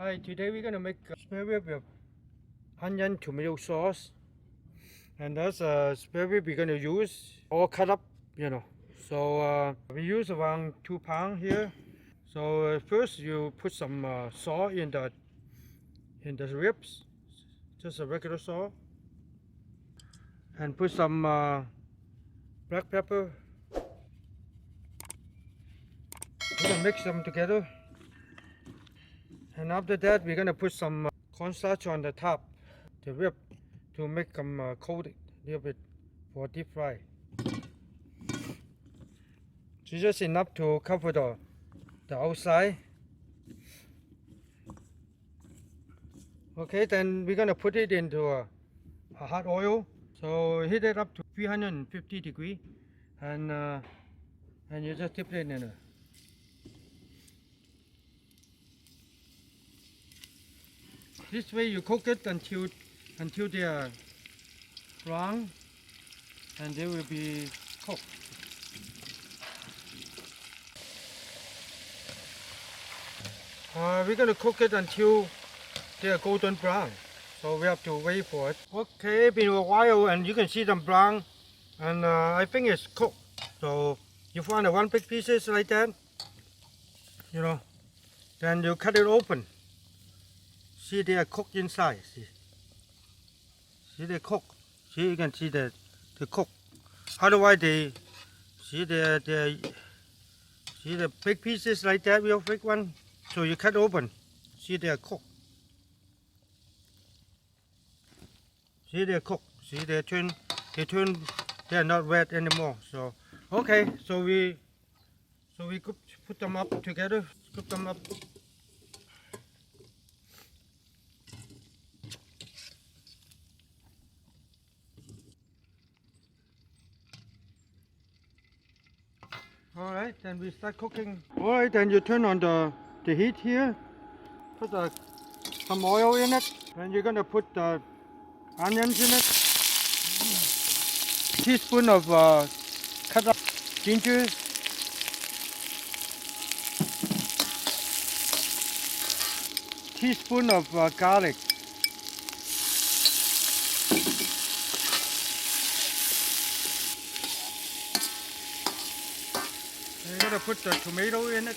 Hi, today we're gonna make spare rib with onion tomato sauce, and that's spare rib we're gonna use all cut up. So we use around 2 pounds here. So first you put some salt in the ribs, just a regular salt, and put some black pepper. We're gonna mix them together, and after that we're gonna put some cornstarch on the top, the rib, to make them coated a little bit for deep fry. So just enough to cover the outside. Okay, then we're gonna put it into a hot oil. So heat it up to 350 degrees, and you just dip it in it. This way you cook it until they are brown, and they will be cooked. We're gonna cook it until they are golden brown, so we have to wait for it. Okay, been a while, and you can see them brown, and I think it's cooked. So you find one big pieces like that, then you cut it open. See, they are cooked inside. See they cook. See, you can see the cook. Otherwise they see the big pieces like that, real big one. So you cut open. See, they are cooked. See, they are cooked. See, they are not wet anymore. So okay, so we put them up together. Scoop them up. All right, then we start cooking. All right, then you turn on the heat here. Put some oil in it, and you're gonna put the onions in it. Teaspoon of cut up ginger. Teaspoon of garlic. You're gonna put the tomato in it.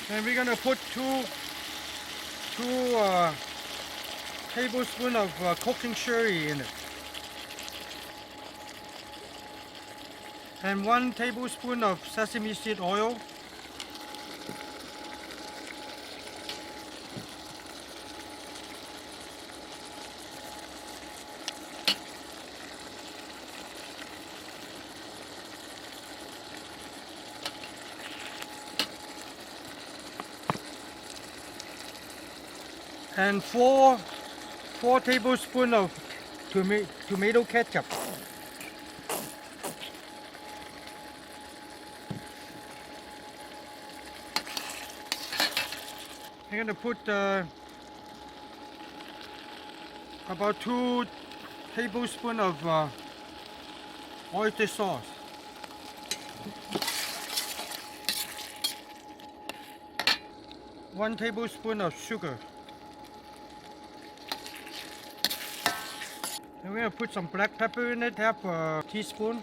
And we're gonna put two tablespoons of cooking sherry in it, and 1 tablespoon of sesame seed oil. And 4 tablespoons of tomato ketchup. I'm going to put about 2 tablespoons of oyster sauce. One tablespoon of sugar. And we're going to put some black pepper in it, half a teaspoon.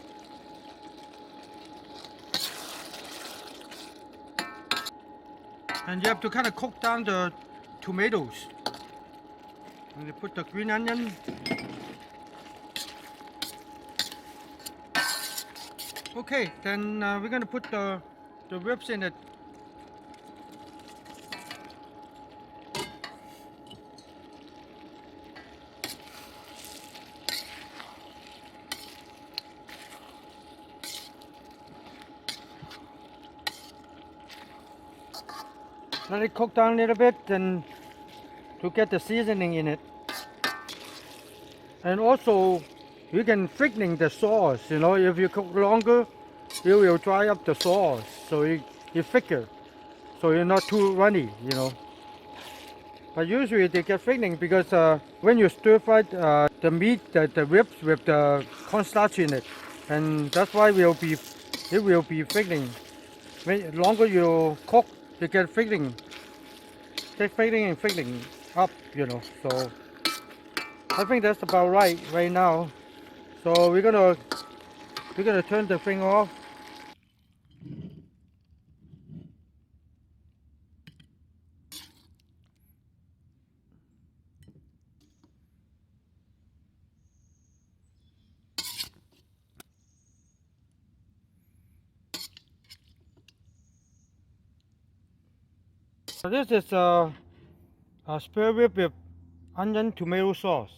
And you have to kind of cook down the tomatoes. And you put the green onion. Okay, then we're going to put the ribs in it. Let it cook down a little bit, and to get the seasoning in it. And also, you can thicken the sauce. If you cook longer, it will dry up the sauce, so you thicker, so you're not too runny. But usually they get thickening because when you stir fry the meat, the ribs with the cornstarch in it, and that's why will be it will be filling. When longer you cook, you get filling. Get filling and filling up, So I think that's about right now. So we're gonna turn the thing off. So this is a spare rib with onion tomato sauce.